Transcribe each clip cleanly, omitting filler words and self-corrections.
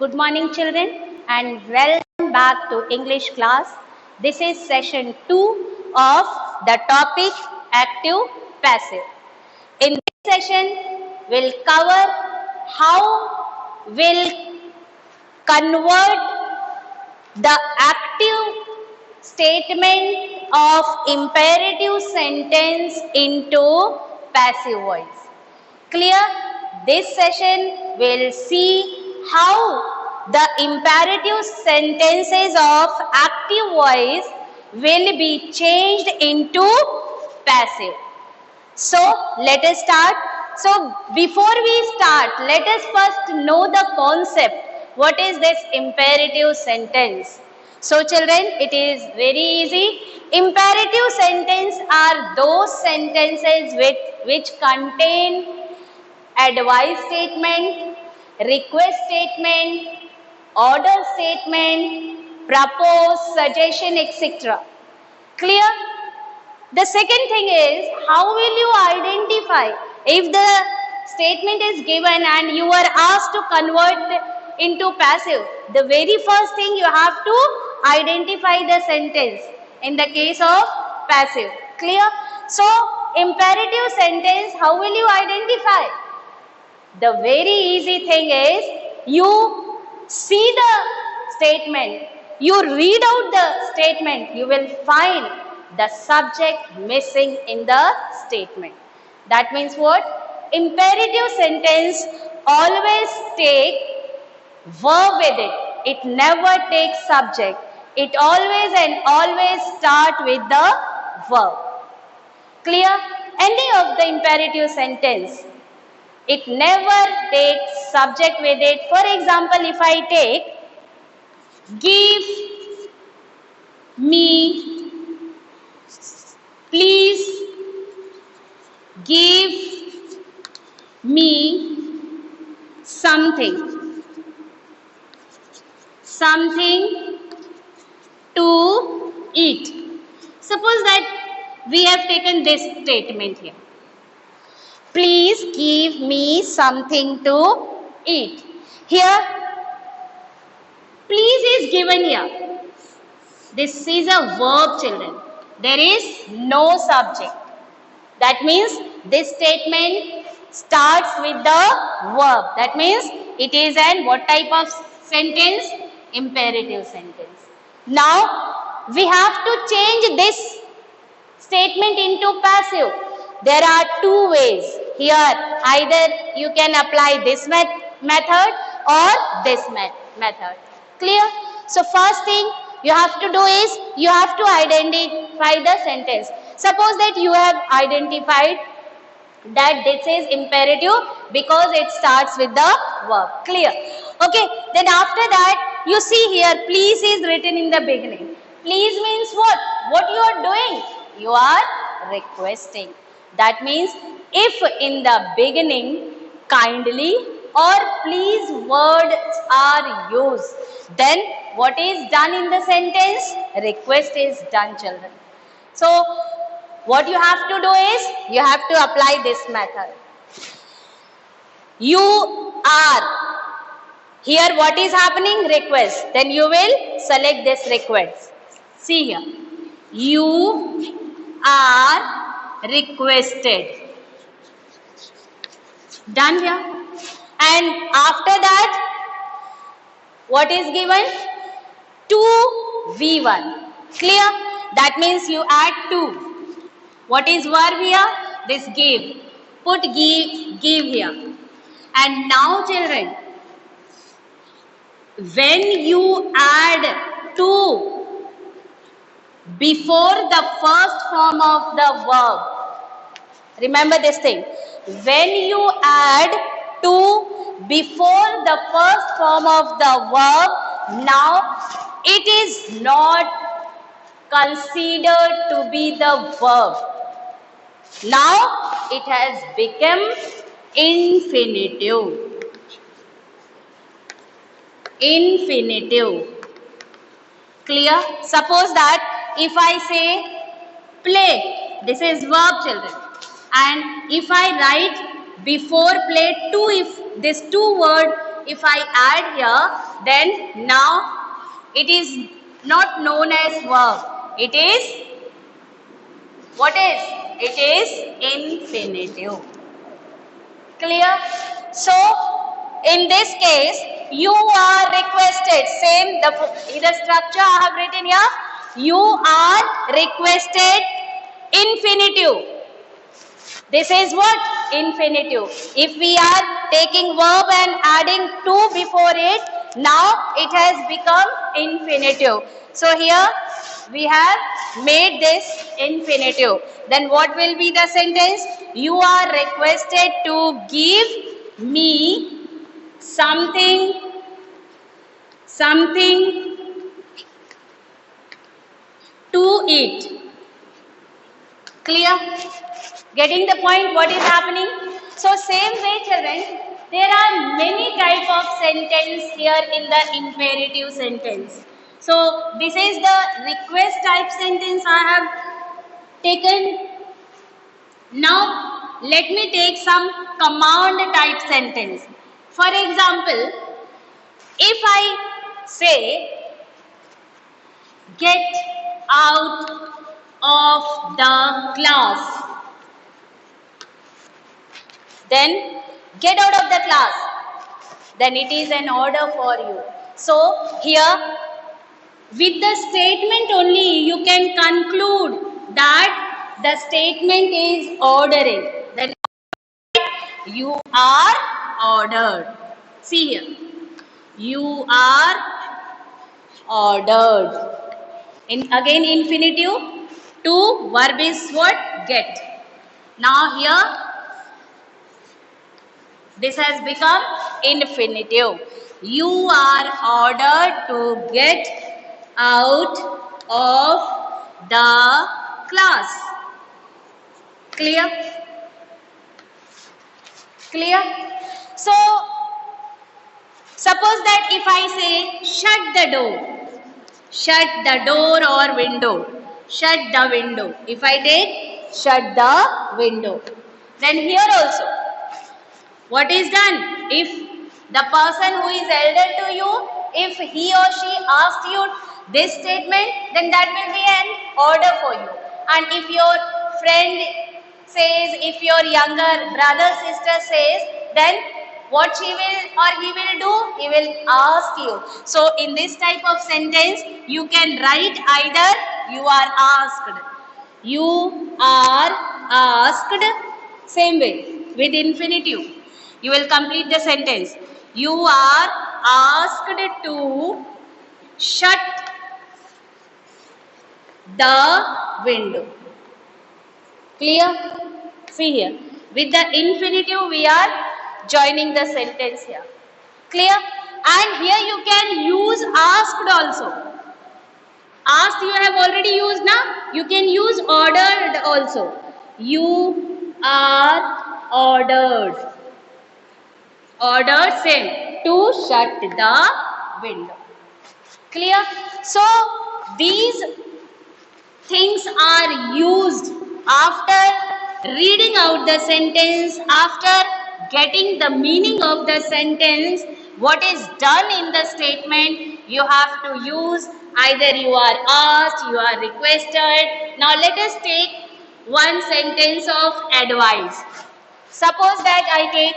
Good morning children and welcome back to English class. This is session 2 of the topic active passive. In this session we'll cover how we'll convert the active statement of imperative sentence into passive voice. Clear? This session will see how the imperative sentences of active voice will be changed into passive. So let us start. So before we start, let us first know the concept. What is this imperative sentence? So children, it is very easy. Imperative sentence are those sentences which contain advice statement, request statement, order statement, propose, suggestion, etc. Clear? The second thing is, how will you identify if the statement is given and you are asked to convert into passive? The very first thing you have to identify the sentence in the case of passive. Clear? So, imperative sentence, how will you identify? The very easy thing is, you see the statement, you read out the statement, you will find the subject missing in the statement. That means what? Imperative sentence always take verb with it. It never takes subject. It always and always start with the verb. Clear? Ending of the imperative sentence, it never takes subject with it. For example, if I take, give me, please give me something to eat. Suppose that we have taken this statement here. Please give me something to eat. Here, please is given here. This is a verb, children. There is no subject. That means this statement starts with the verb. That means it is an what type of sentence? Imperative sentence. Now, we have to change this statement into passive. There are two ways. Here, either you can apply this method or this method. Clear? So, first thing you have to do is, you have to identify the sentence. Suppose that you have identified that this is imperative because it starts with the verb. Clear? Okay. Then after that, you see here, please is written in the beginning. Please means what? What you are doing? You are requesting. That means if in the beginning kindly or please words are used, then what is done in the sentence? Request is done, children. So, what you have to do is, you have to apply this method. You are. Here what is happening? Request. Then you will select this request. See here. You are requested. Done here. And after that, what is given? 2v1. Clear? That means you add 2. What is verb here? This give. Put give here. And now children, when you add 2 before the first form of the verb, remember this thing. When you add 2 before the first form of the verb, now it is not considered to be the verb. Now it has become infinitive. Infinitive. Clear? Suppose that if I say play, this is verb, children. And if I write before play 2, if this 2 word if I add here, then now it is not known as verb. It is, what is? It is infinitive. Clear? So, in this case, you are requested. Same, the structure I have written here. You are requested infinitive. This is what? Infinitive. If we are taking verb and adding to before it, now it has become infinitive. So here we have made this infinitive. Then what will be the sentence? You are requested to give me something to eat. Clear? Getting the point what is happening? So same way children, there are many type of sentence here in the imperative sentence. So this is the request type sentence I have taken. Now let me take some command type sentence. For example, if I say get out of the class, then get out of the class, then it is an order for you. So here with the statement only you can conclude that the statement is ordering. Then you are ordered. See here, you are ordered. Again infinitive, to verb is what? Get. Now here this has become infinitive. You are ordered to get out of the class. Clear? Clear? So, suppose that if I say shut the door or window, shut the window. If I take shut the window, then here also, what is done? If the person who is elder to you, if he or she asked you this statement, then that will be an order for you. And if your friend says, if your younger brother, sister says, then what she will or he will do? He will ask you. So in this type of sentence, you can write either you are asked. You are asked, same way, with infinitive. You will complete the sentence. You are asked to shut the window. Clear? See here. With the infinitive, we are joining the sentence here. Clear? And here you can use asked also. Asked you have already used now. You can use ordered also. You are ordered. Ordered, same, to shut the window. Clear? So these things are used after reading out the sentence, after getting the meaning of the sentence. What is done in the statement, you have to use either you are asked, you are requested. Now let us take one sentence of advice. Suppose that I take,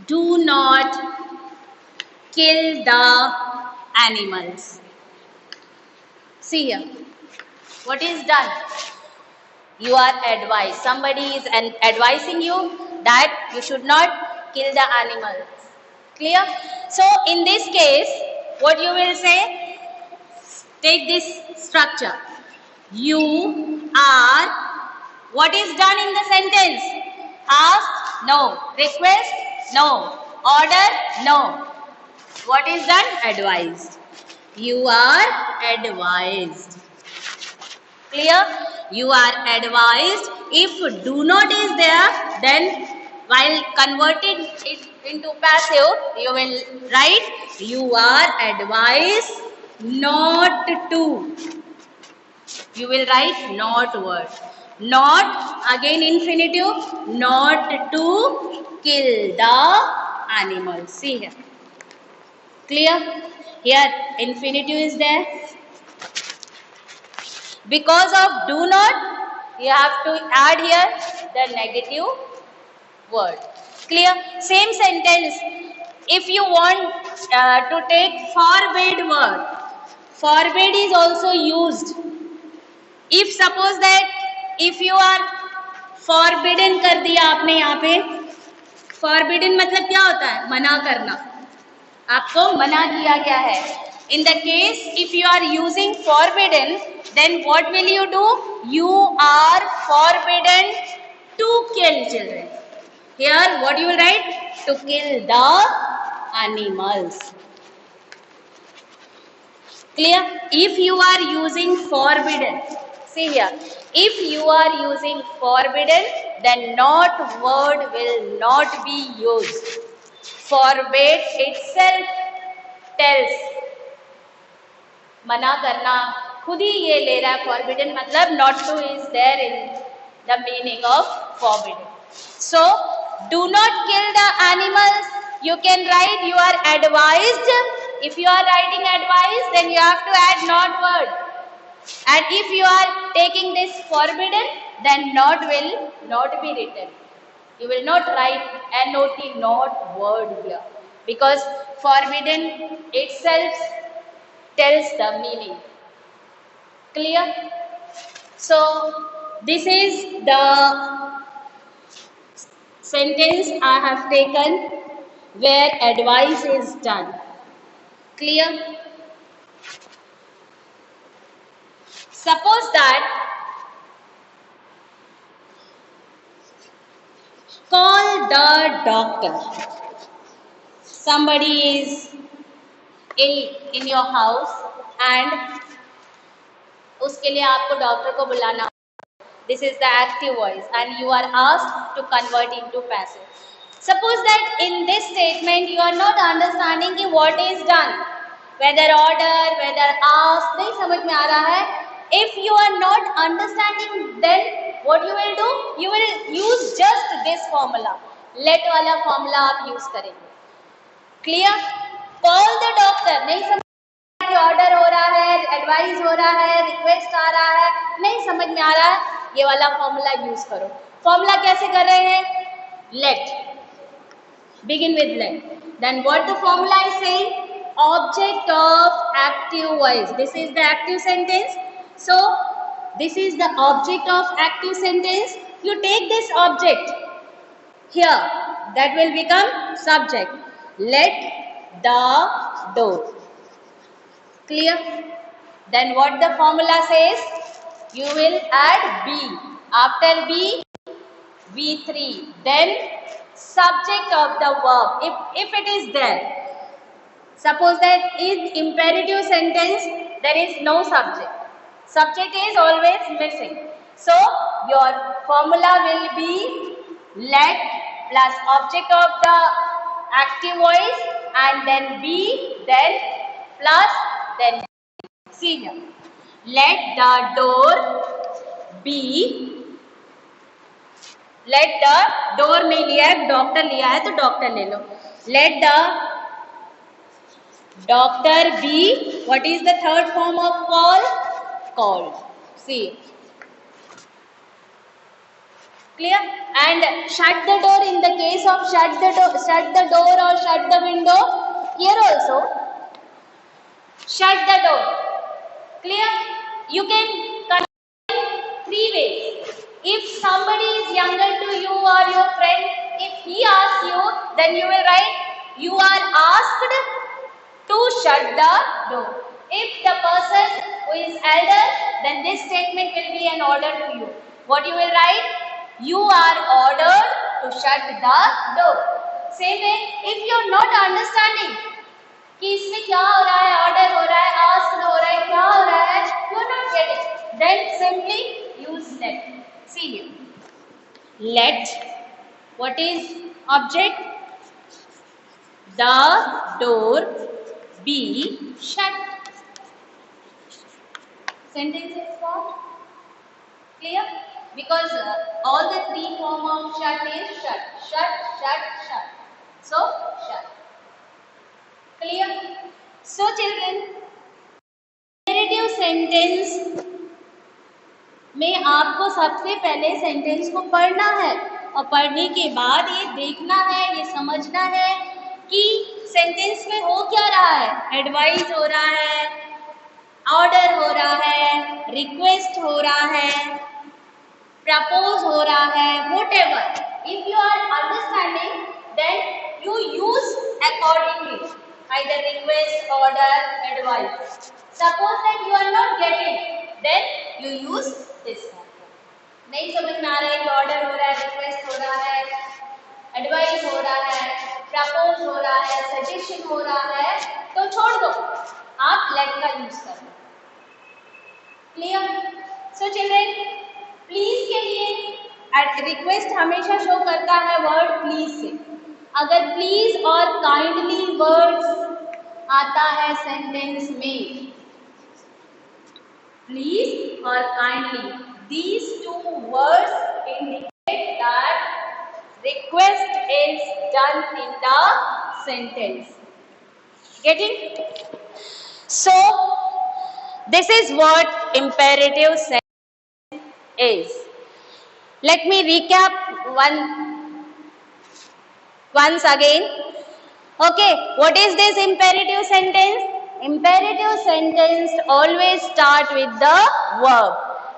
do not kill the animals. See here, what is done? You are advised. Somebody is advising you that you should not kill the animals. Clear? So in this case, what you will say? Take this structure. You are, what is done in the sentence? Asked? No. Request? No. Order? No. What is done? Advised. You are advised. Clear? You are advised. If do not is there, then while converting it into passive, you will write, you are advised not to. You will write not word. Not, again infinitive, not to kill the animals. See here. Clear? Here infinitive is there. Because of do not, you have to add here the negative word. Clear? Same sentence. If you want to take forbid word, forbid is also used. If suppose that if you are forbidden कर दिया आपने यहाँ पे, forbidden मतलब क्या होता है? मना करना. आपको मना किया गया है. In the case if you are using forbidden, then what will you do? You are forbidden to kill children. Here what you will write? To kill the animals. Clear? If you are using forbidden, see here, if you are using forbidden, then not word will not be used. Forbid itself tells, मना करना खुद ही ये ले रहा है. Forbidden मतलब not to is there in the meaning of forbidden. So do not kill the animals. You can write you are advised. If you are writing advice, then you have to add not word. And if you are taking this forbidden, then not will not be written. You will not write not, not word here, because forbidden itself tells the meaning. Clear? So this is the sentence I have taken where advice is done. Clear? Suppose that call the doctor. Somebody is ill in your house and उसके लिए आपको doctor को बुलाना. This is the active voice and you are asked to convert into passive. Suppose that in this statement you are not understanding कि what is done, whether order, whether ask, नहीं समझ में आ रहा है. If you are not understanding, then what you will do? You will use just this formula. Let वाला formula आप use करेंगे. Clear? Call the doctor. नहीं समझ कि ऑर्डर हो रहा है, एडवाइस हो रहा है, रिक्वेस्ट आ रहा है, नहीं समझ में आ रहा है, ये वाला फॉर्मूला यूज करो. फॉर्मूला कैसे कर रहे हैं? Let. Begin with let. Then what the formula is saying? Object of active voice. This is the active sentence. So this is the object of active sentence. You take this object here, that will become subject. Let the door. Clear? Then what the formula says? You will add be. After be, V3. Then subject of the verb. If it is there. Suppose that in imperative sentence there is no subject. Subject is always missing. So your formula will be let plus object of the active voice and then be, then plus, then see here. Let the door be. Let the door नहीं लिया है, doctor लिया है तो doctor ले लो. Let the doctor be. What is the third form of call? Called. See. Clear? And shut the door in the case of shut the door or shut the window. Here also shut the door. Clear? You can convert three ways. If somebody is younger to you or your friend, if he asks you, then you will write you are asked to shut the door. If the person who is elder, then this statement will be an order to you. What you will write? You are ordered to shut the door. Same way, if you are not understanding कि इसमें क्या हो रहा है, order हो रहा है, ask हो रहा है, क्या हो रहा है, you are not getting, then simply use let. See here. Let. What is object? The door be shut. Sentence is formed. Clear? Because all the three form of shut is shut, shut, shut, shut. So So children, imperative sentence में आपको सबसे पहले sentence को पढ़ना है और पढ़ने के बाद ये देखना है, ये समझना है कि सेंटेंस में हो क्या रहा है। एडवाइस हो रहा है, ऑर्डर हो रहा है, रिक्वेस्ट हो रहा है, प्रपोज हो रहा है, whatever. If you are understanding then you use accordingly either request, order, advice. Suppose that you are not getting, then you use this one. नहीं समझ में आ रहा है कि ऑर्डर हो रहा है, रिक्वेस्ट हो रहा है, एडवाइस हो रहा है, प्रपोज हो रहा है, सजेशन हो रहा है, तो छोड़ दो, आप लेट का यूज करो। क्लियर? सो चिल्ड्रन, प्लीज के लिए रिक्वेस्ट हमेशा शो करता है वर्ड प्लीज से। अगर प्लीज और काइंडली वर्ड्स आता है सेंटेंस में, प्लीज और kindly, these two words indicate that request is done in the sentence. Getting? So this is what imperative sentence is. Let me recap once again. Okay, what is this imperative sentence? Imperative sentence always start with the verb,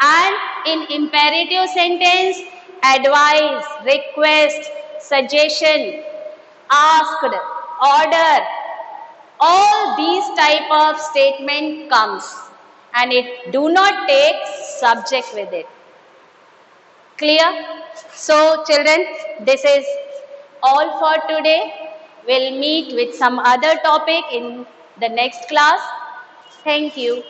and in imperative sentence, advice, request, suggestion, asked, order, all these type of statement comes, and it do not take subject with it. Clear? So children, this is all for today. We'll meet with some other topic in the next class. Thank you.